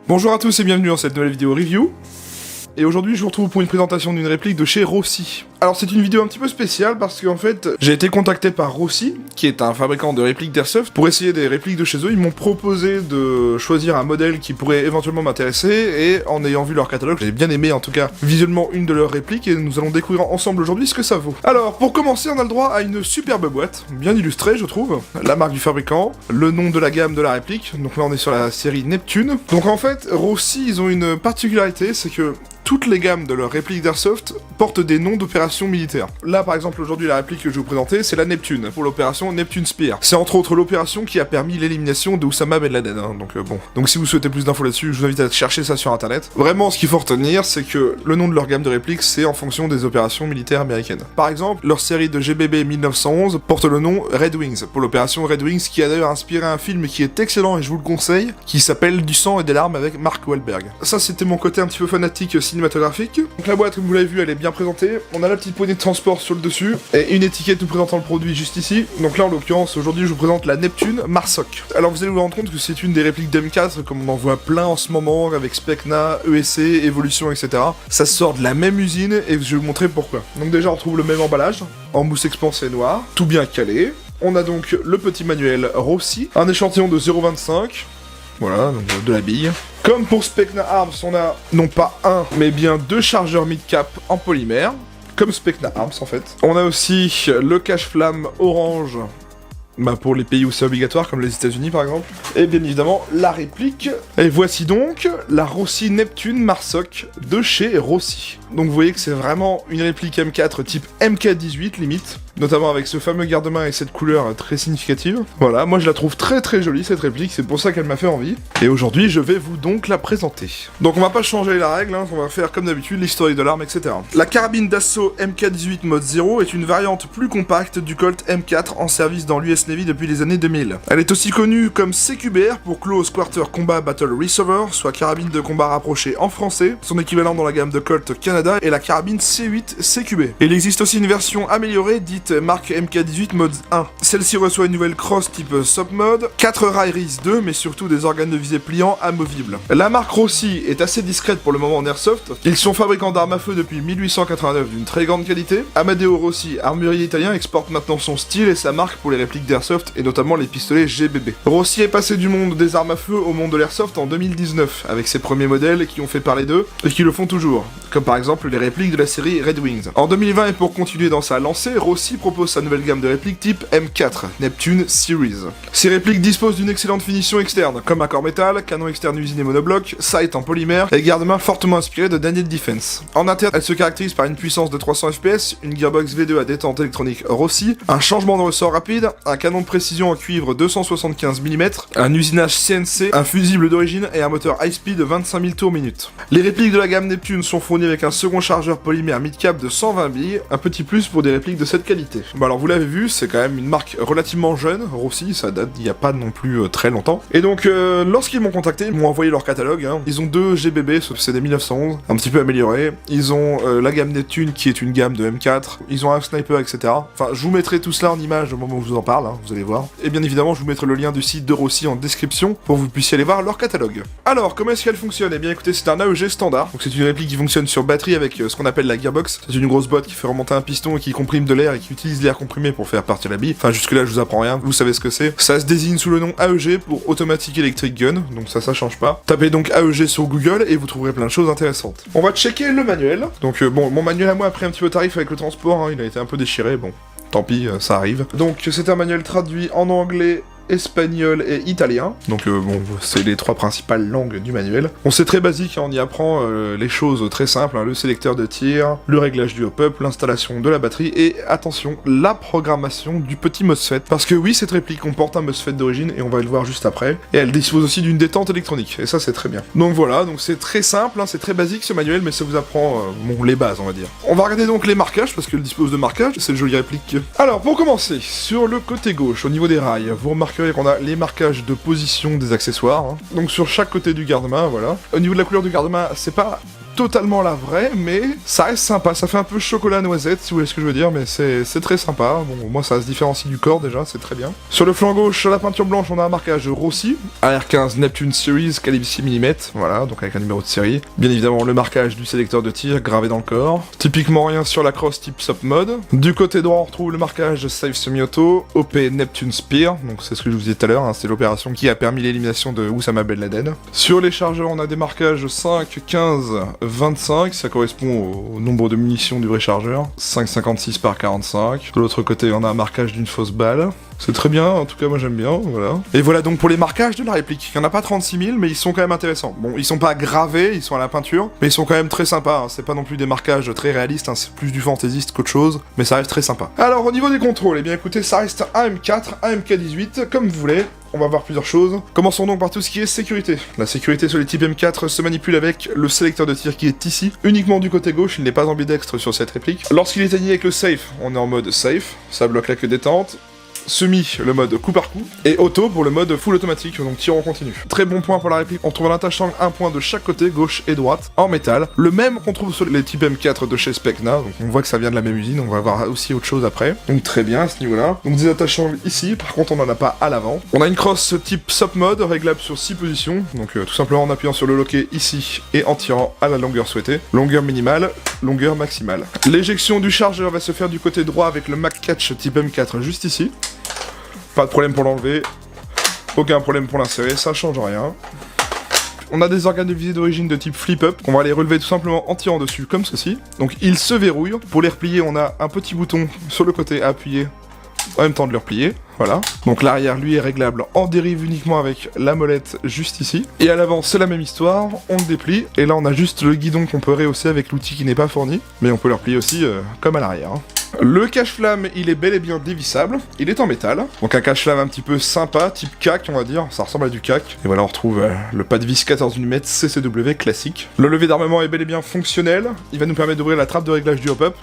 Bonjour à tous et bienvenue dans cette nouvelle vidéo review. Et aujourd'hui je vous retrouve pour une présentation d'une réplique de chez Rossi. Alors c'est une vidéo un petit peu spéciale parce qu'en fait j'ai été contacté par Rossi, qui est un fabricant de répliques d'Airsoft, pour essayer des répliques de chez eux. Ils m'ont proposé de choisir un modèle qui pourrait éventuellement m'intéresser, et en ayant vu leur catalogue, j'ai bien aimé en tout cas visuellement une de leurs répliques, et nous allons découvrir ensemble aujourd'hui ce que ça vaut. Alors pour commencer, on a le droit à une superbe boîte, bien illustrée je trouve, la marque du fabricant, le nom de la gamme de la réplique, donc là on est sur la série Neptune. Donc en fait Rossi ils ont une particularité, c'est que toutes les gammes de leurs répliques d'Airsoft portent des noms d'opérations militaires. Là, par exemple, aujourd'hui, la réplique que je vais vous présenter, c'est la Neptune, pour l'opération Neptune Spear. C'est entre autres l'opération qui a permis l'élimination de Oussama Ben Laden, hein, donc bon. Donc si vous souhaitez plus d'infos là-dessus, je vous invite à chercher ça sur internet. Vraiment, ce qu'il faut retenir, c'est que le nom de leur gamme de répliques, c'est en fonction des opérations militaires américaines. Par exemple, leur série de GBB 1911 porte le nom Red Wings, pour l'opération Red Wings, qui a d'ailleurs inspiré un film qui est excellent et je vous le conseille, qui s'appelle Du sang et des larmes avec Mark Wahlberg. Ça, c'était mon côté un petit peu fanatique cinématographique. Donc la boîte, comme vous l'avez vu, elle est bien présentée. On a la petite poignée de transport sur le dessus et une étiquette nous présentant le produit juste ici. Donc là, en l'occurrence, aujourd'hui, je vous présente la Neptune Marsoc. Alors vous allez vous rendre compte que c'est une des répliques d'M4, comme on en voit plein en ce moment, avec Specna, ESC, Evolution, etc. Ça sort de la même usine et je vais vous montrer pourquoi. Donc déjà, on retrouve le même emballage, en mousse expansée noire, tout bien calé. On a donc le petit manuel Rossi, un échantillon de 0,25. Voilà, donc de la bille. Comme pour Specna Arms, on a non pas un, mais bien deux chargeurs mid-cap en polymère, comme Specna Arms en fait. On a aussi le cache-flamme orange, pour les pays où c'est obligatoire, comme les États-Unis par exemple. Et bien évidemment, la réplique. Et voici donc la Rossi Neptune Marsoc de chez Rossi. Donc vous voyez que c'est vraiment une réplique M4 type MK18 limite, notamment avec ce fameux garde-main et cette couleur très significative. Voilà, moi je la trouve très très jolie cette réplique, c'est pour ça qu'elle m'a fait envie. Et aujourd'hui je vais vous donc la présenter. Donc on va pas changer la règle, hein, on va faire comme d'habitude l'historique de l'arme, etc. La carabine d'assaut MK18 Mode 0 est une variante plus compacte du Colt M4 en service dans l'US Navy depuis les années 2000. Elle est aussi connue comme CQBR pour Close Quarter Combat Battle Receiver, soit carabine de combat rapprochée en français. Son équivalent dans la gamme de Colt Canada est la carabine C8 CQB. Il existe aussi une version améliorée dite marque MK18 Mode 1. Celle-ci reçoit une nouvelle crosse type SOP Mode, 4 rails RIS 2, mais surtout des organes de visée pliants amovibles. La marque Rossi est assez discrète pour le moment en Airsoft. Ils sont fabricants d'armes à feu depuis 1889 d'une très grande qualité. Amadeo Rossi, armurier italien, exporte maintenant son style et sa marque pour les répliques d'Airsoft et notamment les pistolets GBB. Rossi est passé du monde des armes à feu au monde de l'Airsoft en 2019 avec ses premiers modèles qui ont fait parler d'eux et qui le font toujours, comme par exemple les répliques de la série Red Wings. En 2020 et pour continuer dans sa lancée, Rossi propose sa nouvelle gamme de répliques type M4, Neptune Series. Ces répliques disposent d'une excellente finition externe, comme accord métal, canon externe usiné monobloc, sight en polymère et garde-main fortement inspiré de Daniel Defense. En interne, elle se caractérise par une puissance de 300 fps, une gearbox V2 à détente électronique Rossi, un changement de ressort rapide, un canon de précision en cuivre 275 mm, un usinage CNC, un fusible d'origine et un moteur high speed de 25 000 tours minute. Les répliques de la gamme Neptune sont fournies avec un second chargeur polymère mid-cap de 120 billes, un petit plus pour des répliques de cette qualité. Bon alors vous l'avez vu, c'est quand même une marque relativement jeune, Rossi, ça date d'il n'y a pas non plus très longtemps. Et donc lorsqu'ils m'ont contacté, ils m'ont envoyé leur catalogue, hein. Ils ont deux GBB, c'est des 1911, un petit peu améliorés. Ils ont la gamme Neptune qui est une gamme de M4, ils ont un sniper, etc. Enfin, je vous mettrai tout cela en image au moment où je vous en parle, hein, vous allez voir. Et bien évidemment, je vous mettrai le lien du site de Rossi en description pour que vous puissiez aller voir leur catalogue. Alors, comment est-ce qu'elle fonctionne? Eh bien écoutez, c'est un AEG standard, donc c'est une réplique qui fonctionne sur batterie avec ce qu'on appelle la gearbox. C'est une grosse boîte qui fait remonter un piston et qui comprime de l'air et qui utilise l'air comprimé pour faire partir la bille. Enfin, jusque-là, je vous apprends rien, vous savez ce que c'est. Ça se désigne sous le nom AEG pour Automatic Electric Gun, donc ça change pas. Tapez donc AEG sur Google et vous trouverez plein de choses intéressantes. On va checker le manuel. Donc bon, mon manuel à moi a pris un petit peu tarif avec le transport, hein, il a été un peu déchiré, bon, tant pis, ça arrive. Donc c'est un manuel traduit en anglais, espagnol et italien. Donc bon, c'est les trois principales langues du manuel. On c'est très basique, hein, on y apprend les choses très simples, hein, le sélecteur de tir, le réglage du hop-up, l'installation de la batterie et, attention, la programmation du petit MOSFET. Parce que oui, cette réplique comporte un MOSFET d'origine et on va le voir juste après. Et elle dispose aussi d'une détente électronique, et ça c'est très bien. Donc voilà, donc c'est très simple, hein, c'est très basique ce manuel, mais ça vous apprend bon, les bases on va dire. On va regarder donc les marquages, parce qu'elle dispose de marquages, c'est une jolie réplique. Alors pour commencer, sur le côté gauche, au niveau des rails, vous remarquerez qu'on a les marquages de position des accessoires, hein. Donc sur chaque côté du garde-main, voilà. Au niveau de la couleur du garde-main, c'est pas totalement la vraie, mais ça reste sympa. Ça fait un peu chocolat noisette, si vous voyez ce que je veux dire, mais c'est très sympa. Bon, moi, ça se différencie du corps déjà, c'est très bien. Sur le flanc gauche, la peinture blanche, on a un marquage Rossi, AR15 Neptune Series, calibre 6 mm, voilà, donc avec un numéro de série. Bien évidemment, le marquage du sélecteur de tir gravé dans le corps. Typiquement rien sur la crosse type Sop Mode. Du côté droit, on retrouve le marquage Safe Semi-Auto, OP Neptune Spear, donc c'est ce que je vous disais tout à l'heure, hein, c'est l'opération qui a permis l'élimination de Oussama Ben Laden. Sur les chargeurs, on a des marquages 5, 15, 25, ça correspond au nombre de munitions du vrai chargeur. 5,56 par 45. De l'autre côté, on a un marquage d'une fausse balle. C'est très bien, en tout cas moi j'aime bien, voilà. Et voilà donc pour les marquages de la réplique. Il n'y en a pas 36 000, mais ils sont quand même intéressants. Bon, ils sont pas gravés, ils sont à la peinture, mais ils sont quand même très sympas. Hein. C'est pas non plus des marquages très réalistes, hein. C'est plus du fantaisiste qu'autre chose, mais ça reste très sympa. Alors au niveau des contrôles, eh bien écoutez, ça reste un M4, un MK18, comme vous voulez. On va voir plusieurs choses. Commençons donc par tout ce qui est sécurité. La sécurité sur les types M4 se manipule avec le sélecteur de tir qui est ici, uniquement du côté gauche, il n'est pas ambidextre sur cette réplique. Lorsqu'il est aligné avec le safe, on est en mode safe, ça bloque la queue détente. Semi, le mode coup par coup, et auto pour le mode full automatique, donc tir en continu. Très bon point pour la réplique, on trouve à l'attache-sangle un point de chaque côté, gauche et droite, en métal. Le même qu'on trouve sur les types M4 de chez Specna, donc on voit que ça vient de la même usine, on va voir aussi autre chose après. Donc très bien à ce niveau-là. Donc des attaches-sangles ici, par contre on n'en a pas à l'avant. On a une crosse type Sop Mode, réglable sur 6 positions, donc tout simplement en appuyant sur le loquet ici, et en tirant à la longueur souhaitée. Longueur minimale, longueur maximale. L'éjection du chargeur va se faire du côté droit avec le Mac Catch type M4 juste ici. Pas de problème pour l'enlever, aucun problème pour l'insérer, ça change rien. On a des organes de visée d'origine de type flip-up, qu'on va les relever tout simplement en tirant dessus, comme ceci. Donc ils se verrouillent. Pour les replier, on a un petit bouton sur le côté à appuyer, en même temps de les replier. Voilà. Donc l'arrière, lui, est réglable en dérive uniquement avec la molette juste ici. Et à l'avant, c'est la même histoire, on le déplie. Et là, on a juste le guidon qu'on peut rehausser avec l'outil qui n'est pas fourni. Mais on peut le replier aussi comme à l'arrière. Le cache-flamme, il est bel et bien dévissable, il est en métal, donc un cache-flamme un petit peu sympa, type CAC on va dire, ça ressemble à du CAC. Et voilà on retrouve le pas de vis 14 mm CCW classique. Le levier d'armement est bel et bien fonctionnel, il va nous permettre d'ouvrir la trappe de réglage du hop-up,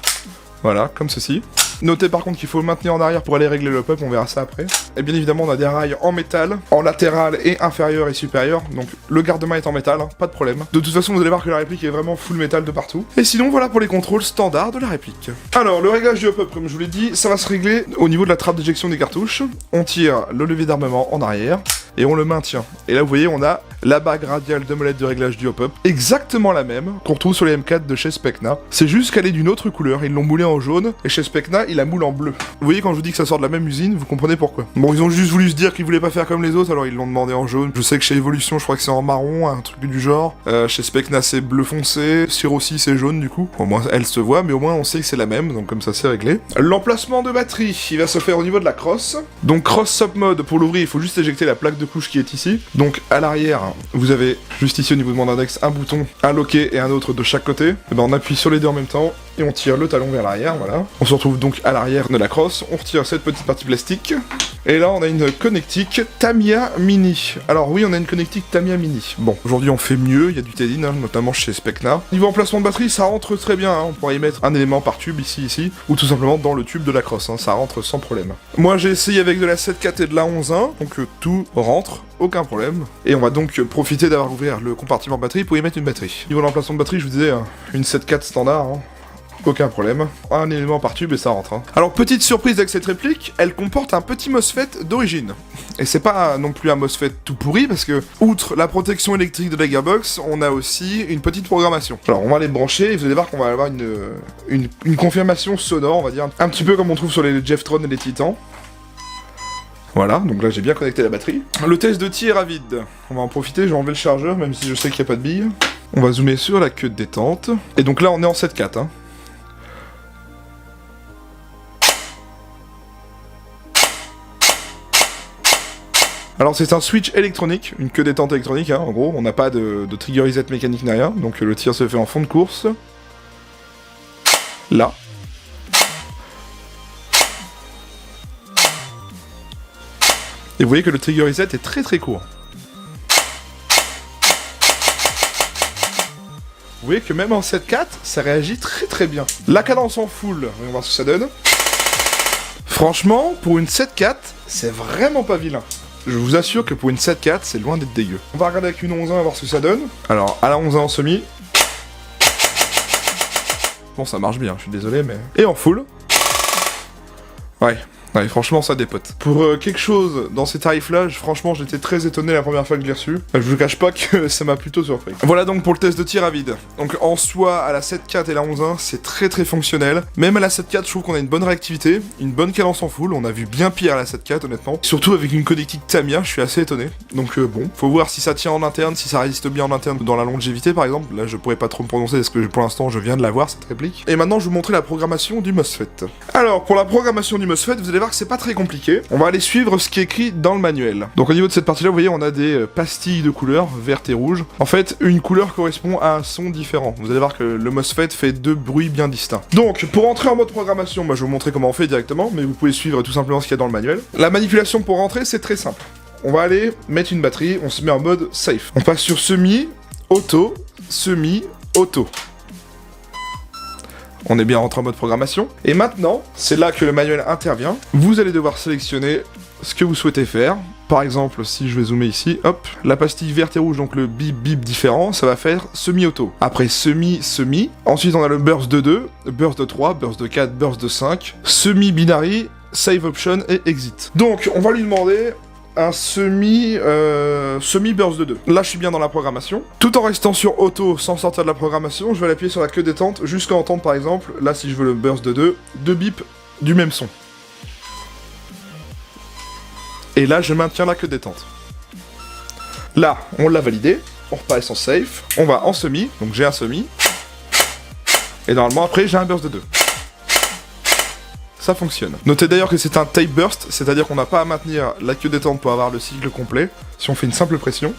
voilà, comme ceci. Notez par contre qu'il faut le maintenir en arrière pour aller régler le hop-up, on verra ça après. Et bien évidemment on a des rails en métal, en latéral et inférieur et supérieur, donc le garde-main est en métal, hein, pas de problème. De toute façon vous allez voir que la réplique est vraiment full métal de partout. Et sinon voilà pour les contrôles standards de la réplique. Alors le réglage du hop-up comme je vous l'ai dit, ça va se régler au niveau de la trappe d'éjection des cartouches. On tire le levier d'armement en arrière, et on le maintient. Et là vous voyez on a la bague radiale de molette de réglage du hop-up, exactement la même qu'on retrouve sur les M4 de chez Specna. C'est juste qu'elle est d'une autre couleur, ils l'ont moulée en jaune, et chez Specna il la moule en bleu. Vous voyez quand je vous dis que ça sort de la même usine, vous comprenez pourquoi. Bon ils ont juste voulu se dire qu'ils voulaient pas faire comme les autres, alors ils l'ont demandé en jaune. Je sais que chez Evolution je crois que c'est en marron, un truc du genre. Chez Specna c'est bleu foncé, sur aussi c'est jaune du coup. Au moins elle se voit, mais au moins on sait que c'est la même, donc comme ça c'est réglé. L'emplacement de batterie, il va se faire au niveau de la crosse. Donc cross Sop Mode, pour l'ouvrir il faut juste éjecter la plaque de couche qui est ici. Donc à l'arrière, vous avez juste ici au niveau de mon index un bouton, un loquet et un autre de chaque côté. Et ben on appuie sur les deux en même temps et on tire le talon vers l'arrière, voilà. On se retrouve donc à l'arrière de la crosse, on retire cette petite partie plastique. Et là on a une connectique Tamiya Mini. Alors oui on a une connectique Tamiya Mini. Bon, aujourd'hui on fait mieux, il y a du Tedin, hein, notamment chez Specna. Niveau emplacement de batterie, ça rentre très bien, hein. On pourrait y mettre un élément par tube ici, ou tout simplement dans le tube de la crosse, hein. Ça rentre sans problème. Moi j'ai essayé avec de la 7.4 et de la 11.1, donc tout rentre, aucun problème. Et on va donc profiter d'avoir ouvert le compartiment batterie pour y mettre une batterie. Niveau de l'emplacement de batterie, je vous disais, hein, une 7.4 standard, hein. Aucun problème. Un élément par tube et ça rentre. Hein. Alors, petite surprise avec cette réplique, elle comporte un petit MOSFET d'origine. Et c'est pas non plus un MOSFET tout pourri, parce que, outre la protection électrique de la gearbox, on a aussi une petite programmation. Alors, on va les brancher et vous allez voir qu'on va avoir une confirmation sonore, on va dire, un petit peu comme on trouve sur les Jeftron et les Titans. Voilà, donc là j'ai bien connecté la batterie. Le test de tir à vide. On va en profiter, je vais enlever le chargeur, même si je sais qu'il n'y a pas de bille. On va zoomer sur la queue de détente. Et donc là on est en 7.4, hein. Alors c'est un switch électronique, une queue détente électronique, hein, en gros, on n'a pas de trigger reset mécanique ni rien, donc le tir se fait en fond de course. Là. Et vous voyez que le trigger reset est très très court. Vous voyez que même en 7.4, ça réagit très très bien. La cadence en full, on va voir ce que ça donne. Franchement, pour une 7.4, c'est vraiment pas vilain. Je vous assure que pour une 7.4, c'est loin d'être dégueu. On va regarder avec une 11.1 voir ce que ça donne. Alors, à la 11.1 en semi. Bon, ça marche bien, je suis désolé, mais... Et en full. Ouais, franchement, ça dépote. Pour quelque chose dans ces tarifs-là, franchement, j'étais très étonné la première fois que je l'ai reçu. Je vous cache pas que ça m'a plutôt surpris. Voilà donc pour le test de tir à vide. Donc en soi, à la 7.4 et la 11.1, c'est très fonctionnel. Même à la 7.4, je trouve qu'on a une bonne réactivité, une bonne cadence en full. On a vu bien pire à la 7.4, honnêtement. Surtout avec une connectique Tamiya, je suis assez étonné. Donc bon, faut voir si ça tient en interne, si ça résiste bien en interne dans la longévité, par exemple. Là, je pourrais pas trop me prononcer parce que pour l'instant, je viens de la voir, cette réplique. Et maintenant, je vais vous montrer la programmation du MOSFET. Alors, pour la programmation du MOSFET, vous allez voir que c'est pas très compliqué. On va aller suivre ce qui est écrit dans le manuel. Donc au niveau de cette partie-là, vous voyez, on a des pastilles de couleurs, vertes et rouges. En fait, une couleur correspond à un son différent. Vous allez voir que le MOSFET fait deux bruits bien distincts. Donc, pour entrer en mode programmation, moi je vais vous montrer comment on fait directement, mais vous pouvez suivre tout simplement ce qu'il y a dans le manuel. La manipulation pour rentrer, c'est très simple. On va aller mettre une batterie, on se met en mode safe. On passe sur semi, auto, semi, auto. On est bien rentré en mode programmation. Et maintenant, c'est là que le manuel intervient. Vous allez devoir sélectionner ce que vous souhaitez faire. Par exemple, si je vais zoomer ici, hop, la pastille verte et rouge, donc le bip bip différent, ça va faire semi-auto. Après semi. Ensuite, on a le burst de 2, burst de 3, burst de 4, burst de 5, semi-binary, save option et exit. Donc, on va lui demander un semi-burst de 2. Là, je suis bien dans la programmation. Tout en restant sur auto, sans sortir de la programmation, je vais l'appuyer sur la queue détente jusqu'à entendre, par exemple, là, si je veux le burst de 2, deux bips du même son. Et là, je maintiens la queue détente. Là, on l'a validé. On repasse en safe. On va en semi. Donc, j'ai un semi. Et normalement, après, j'ai un burst de 2. Ça fonctionne. Notez d'ailleurs que c'est un tape burst, c'est-à-dire qu'on n'a pas à maintenir la queue détente pour avoir le cycle complet. Si on fait une simple pression,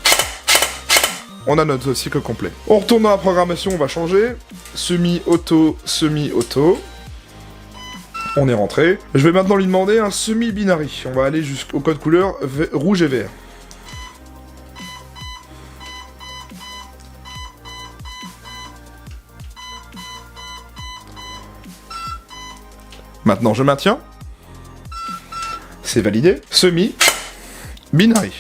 on a notre cycle complet. On retourne dans la programmation, on va changer. Semi-auto, semi-auto. On est rentré. Je vais maintenant lui demander un semi-binary. On va aller jusqu'au code couleur rouge et vert. Maintenant, je maintiens. C'est validé. Semi. Binary.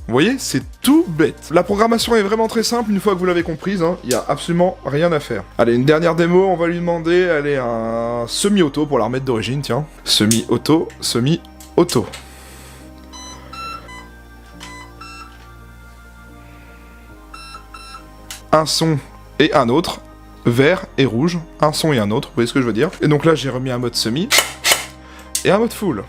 Vous voyez, c'est tout bête. La programmation est vraiment très simple une fois que vous l'avez comprise, hein. Il n'y a absolument rien à faire. Allez, une dernière démo, on va lui demander, allez, un semi-auto pour la remettre d'origine, tiens. Semi-auto, semi-auto. Un son et un autre. Vert et rouge, un son et un autre, vous voyez ce que je veux dire. Et donc là, j'ai remis un mode semi et un mode full.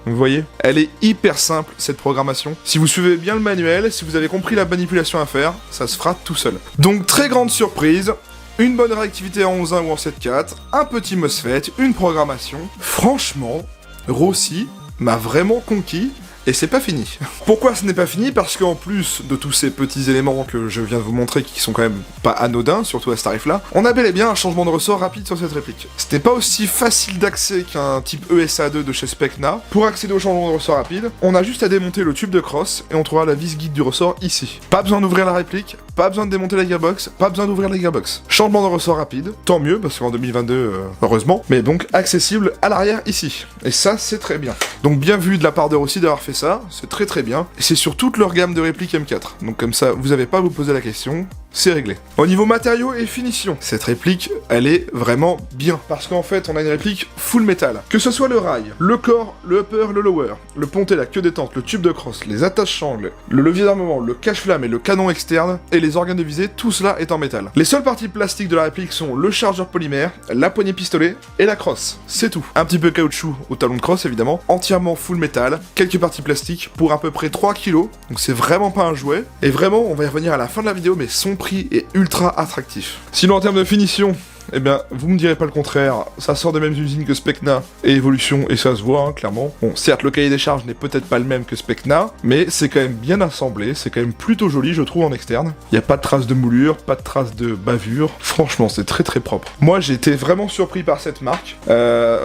Vous voyez, elle est hyper simple, cette programmation. Si vous suivez bien le manuel, si vous avez compris la manipulation à faire, ça se fera tout seul. Donc, très grande surprise, une bonne réactivité en 11.1 ou en 7.4, un petit MOSFET, une programmation. Franchement, Rossi m'a vraiment conquis. Et c'est pas fini. Pourquoi ce n'est pas fini? Parce qu'en plus de tous ces petits éléments que je viens de vous montrer qui sont quand même pas anodins, surtout à ce tarif-là, on a bel et bien un changement de ressort rapide sur cette réplique. C'était pas aussi facile d'accès qu'un type ESA2 de chez Specna. Pour accéder au changement de ressort rapide, on a juste à démonter le tube de crosse et on trouvera la vis guide du ressort ici. Pas besoin d'ouvrir la réplique, pas besoin de démonter la gearbox, pas besoin d'ouvrir la gearbox. Changement de ressort rapide, tant mieux parce qu'en 2022, heureusement, mais donc accessible à l'arrière ici. Et ça, c'est très bien. Donc bien vu de la part de Rossi d'avoir fait ça, c'est très bien, et c'est sur toute leur gamme de répliques M4, donc comme ça, vous n'avez pas à vous poser la question, c'est réglé. Au niveau matériaux et finition, cette réplique, elle est vraiment bien, parce qu'en fait, on a une réplique full métal. Que ce soit le rail, le corps, le upper, le lower, le pontet, la queue détente, le tube de crosse, les attaches changles, le levier d'armement, le cache-flamme et le canon externe, et les organes de visée, tout cela est en métal. Les seules parties plastiques de la réplique sont le chargeur polymère, la poignée pistolet et la crosse. C'est tout. Un petit peu caoutchouc au talon de crosse, évidemment, entièrement full métal, quelques parties plastiques pour à peu près 3 kg, donc c'est vraiment pas un jouet, et vraiment, on va y revenir à la fin de la vidéo, mais son prix est ultra attractif. Sinon, en termes de finition, eh bien, vous me direz pas le contraire, ça sort des mêmes usines que Specna et Evolution, et ça se voit, hein, clairement. Bon, certes, le cahier des charges n'est peut-être pas le même que Specna, mais c'est quand même bien assemblé, c'est quand même plutôt joli, je trouve, en externe. Il n'y a pas de traces de moulure, pas de traces de bavure, franchement, c'est très propre. Moi, j'ai été vraiment surpris par cette marque.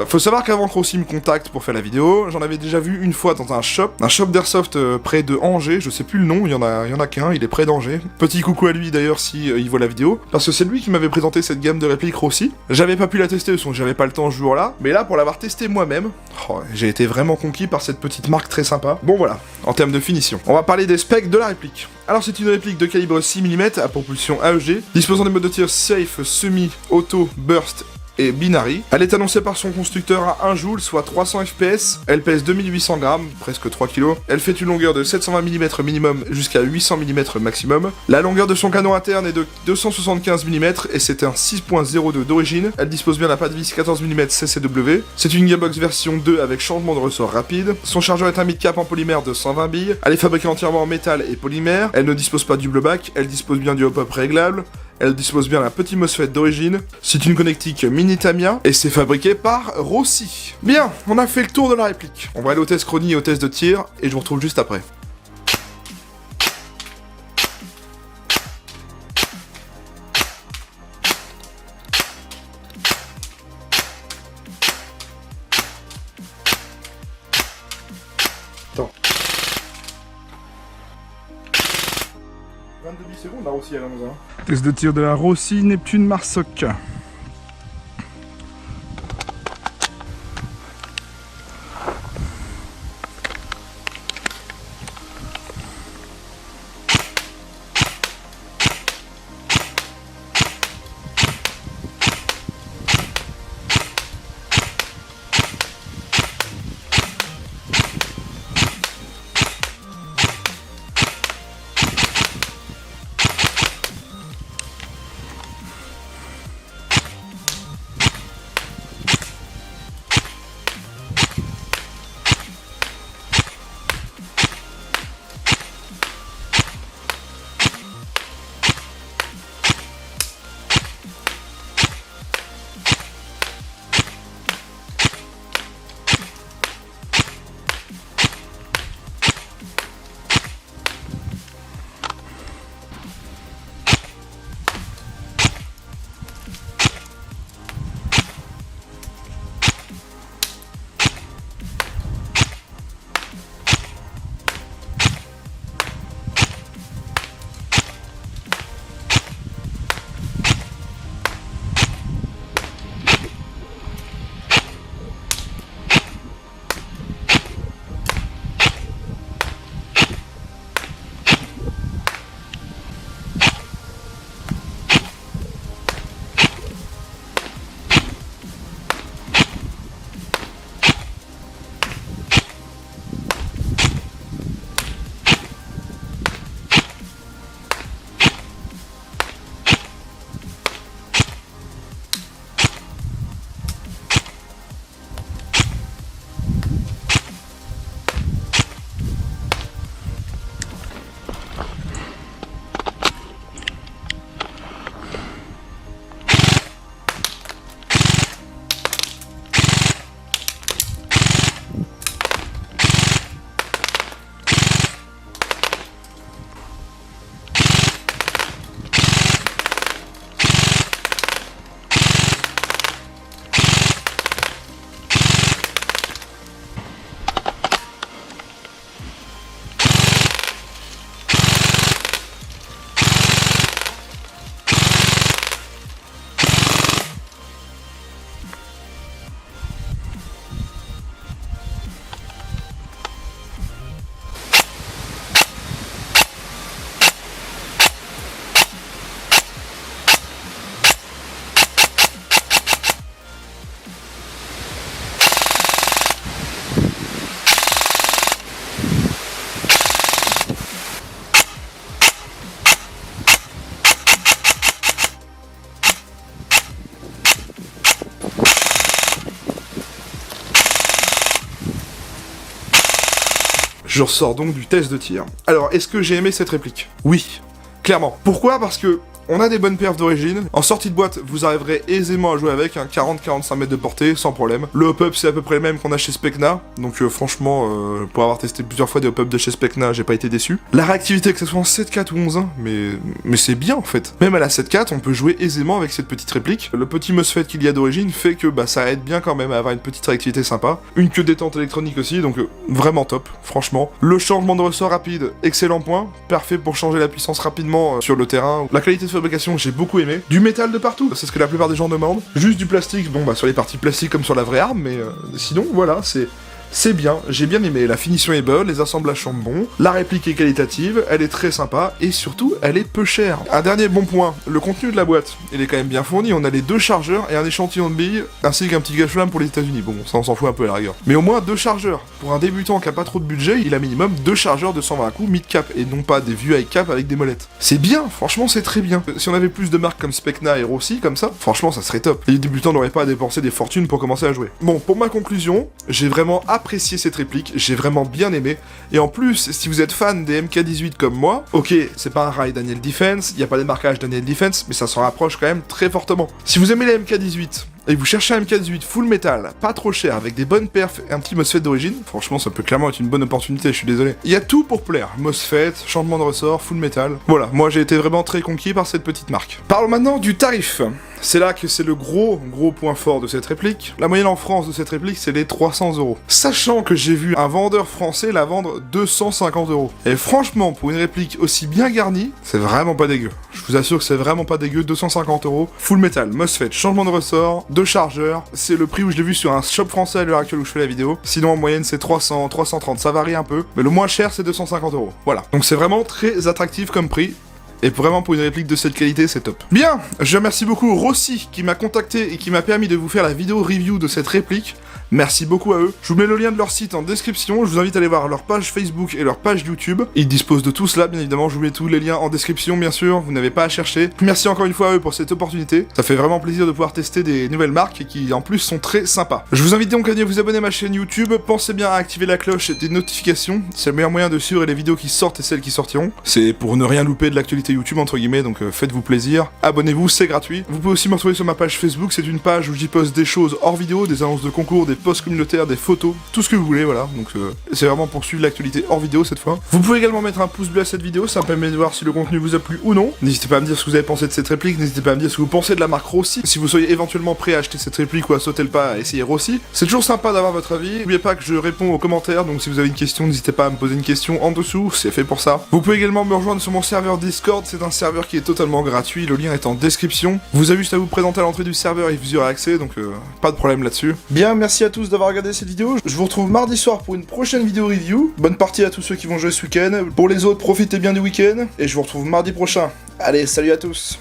Faut savoir qu'avant que Rossi me contacte pour faire la vidéo, j'en avais déjà vu une fois dans un shop d'airsoft près de Angers, je sais plus le nom, il y en a qu'un, il est près d'Angers. Petit coucou à lui d'ailleurs si il voit la vidéo, parce que c'est lui qui m'avait présenté cette gamme de répliques Rossi. J'avais pas pu la tester, parce que j'avais pas le temps ce jour-là, mais là, pour l'avoir testé moi-même, j'ai été vraiment conquis par cette petite marque très sympa. Bon voilà, en termes de finition. On va parler des specs de la réplique. Alors c'est une réplique de calibre 6 mm à propulsion AEG, disposant des modes de tir safe, semi, auto, burst et binary. Elle est annoncée par son constructeur à 1 joule, soit 300 fps. Elle pèse 2800 grammes, presque 3 kg. Elle fait une longueur de 720 mm minimum jusqu'à 800 mm maximum. La longueur de son canon interne est de 275 mm et c'est un 6.02 d'origine. Elle dispose bien d'un pas de vis 14 mm CCW. C'est une Gearbox version 2 avec changement de ressort rapide. Son chargeur est un mid-cap en polymère de 120 billes. Elle est fabriquée entièrement en métal et polymère. Elle ne dispose pas du blowback. Elle dispose bien du hop-up réglable. Elle dispose bien d'un petit MOSFET d'origine. C'est une connectique mini Tamiya et c'est fabriqué par Rossi. Bien, on a fait le tour de la réplique. On va aller au test chronie et au test de tir et je vous retrouve juste après. Attends. 22 secondes, la Rossi elle annonce. Test de tir de la Rossi Neptune Marsoc. Je ressors donc du test de tir. Alors, est-ce que j'ai aimé cette réplique? Oui, clairement. Pourquoi? Parce que on a des bonnes perfs d'origine. En sortie de boîte, vous arriverez aisément à jouer avec, 40-45 mètres de portée, sans problème. Le hop-up, c'est à peu près le même qu'on a chez Specna. Donc franchement, pour avoir testé plusieurs fois des hop-up de chez Specna, j'ai pas été déçu. La réactivité, que ce soit en 7.4 ou 11.1, mais c'est bien en fait. Même à la 7.4, on peut jouer aisément avec cette petite réplique. Le petit MOSFET qu'il y a d'origine fait que ça aide bien quand même à avoir une petite réactivité sympa. Une queue détente électronique aussi, donc vraiment top, franchement. Le changement de ressort rapide, excellent point. Parfait pour changer la puissance rapidement sur le terrain. La qualité de fabrication, j'ai beaucoup aimé. Du métal de partout, c'est ce que la plupart des gens demandent. Juste du plastique, bon bah sur les parties plastiques comme sur la vraie arme, mais sinon voilà, c'est bien, j'ai bien aimé, la finition est bonne, les assemblages sont bons, la réplique est qualitative, elle est très sympa, et surtout, elle est peu chère. Un dernier bon point, le contenu de la boîte, il est quand même bien fourni, on a les 2 chargeurs et un échantillon de billes, ainsi qu'un petit cache-flamme pour les États-Unis. Bon, ça on s'en fout un peu à la rigueur. Mais au moins 2 chargeurs. Pour un débutant qui a pas trop de budget, il a minimum 2 chargeurs de 120 coups mid-cap, et non pas des vieux high-cap avec des molettes. C'est bien, franchement c'est très bien. Si on avait plus de marques comme Specna et Rossi, comme ça, franchement ça serait top. Les débutants n'auraient pas à dépenser des fortunes pour commencer à jouer. Bon, pour ma conclusion, j'ai vraiment apprécié cette réplique, j'ai vraiment bien aimé, et en plus, si vous êtes fan des MK18 comme moi, ok, c'est pas un rail Daniel Defense, il y a pas des marquages Daniel Defense, mais ça s'en rapproche quand même très fortement. Si vous aimez les MK18, et que vous cherchez un MK18 full metal, pas trop cher, avec des bonnes perfs et un petit MOSFET d'origine, franchement ça peut clairement être une bonne opportunité, je suis désolé. Il y a tout pour plaire, MOSFET, changement de ressort, full metal. Voilà, moi j'ai été vraiment très conquis par cette petite marque. Parlons maintenant du tarif. C'est là que c'est le gros point fort de cette réplique. La moyenne en France de cette réplique, c'est les 300 €. Sachant que j'ai vu un vendeur français la vendre 250 €. Et franchement, pour une réplique aussi bien garnie, c'est vraiment pas dégueu. Je vous assure que c'est vraiment pas dégueu, 250 €, full metal, MOSFET, changement de ressort, 2 chargeurs. C'est le prix où je l'ai vu sur un shop français à l'heure actuelle où je fais la vidéo. Sinon, en moyenne, c'est 300, 330, ça varie un peu. Mais le moins cher, c'est 250 €. Voilà. Donc c'est vraiment très attractif comme prix. Et vraiment pour une réplique de cette qualité, c'est top. Bien, je remercie beaucoup Rossi qui m'a contacté et qui m'a permis de vous faire la vidéo review de cette réplique. Merci beaucoup à eux. Je vous mets le lien de leur site en description, je vous invite à aller voir leur page Facebook et leur page YouTube. Ils disposent de tout cela, bien évidemment, je vous mets tous les liens en description, bien sûr, vous n'avez pas à chercher. Merci encore une fois à eux pour cette opportunité. Ça fait vraiment plaisir de pouvoir tester des nouvelles marques qui en plus sont très sympas. Je vous invite donc à venir vous abonner à ma chaîne YouTube, pensez bien à activer la cloche des notifications, c'est le meilleur moyen de suivre les vidéos qui sortent et celles qui sortiront. C'est pour ne rien louper de l'actualité YouTube entre guillemets, donc faites-vous plaisir. Abonnez-vous, c'est gratuit. Vous pouvez aussi me retrouver sur ma page Facebook, c'est une page où j'y poste des choses hors vidéo, des annonces de concours, des posts communautaires, des photos, tout ce que vous voulez, voilà. Donc c'est vraiment pour suivre l'actualité hors vidéo cette fois. Vous pouvez également mettre un pouce bleu à cette vidéo, ça me permet de voir si le contenu vous a plu ou non. N'hésitez pas à me dire ce que vous avez pensé de cette réplique, n'hésitez pas à me dire ce que vous pensez de la marque Rossi, si vous soyez éventuellement prêt à acheter cette réplique ou à sauter le pas à essayer Rossi. C'est toujours sympa d'avoir votre avis. N'oubliez pas que je réponds aux commentaires, donc si vous avez une question, n'hésitez pas à me poser une question en dessous, c'est fait pour ça. Vous pouvez également me rejoindre sur mon serveur Discord, c'est un serveur qui est totalement gratuit, le lien est en description. Vous avez juste à vous présenter à l'entrée du serveur et vous y aurez accès, donc pas de problème là-dessus. Bien, merci à tous d'avoir regardé cette vidéo. Je vous retrouve mardi soir pour une prochaine vidéo review. Bonne partie à tous ceux qui vont jouer ce week-end. Pour les autres, profitez bien du week-end. Et je vous retrouve mardi prochain. Allez, salut à tous.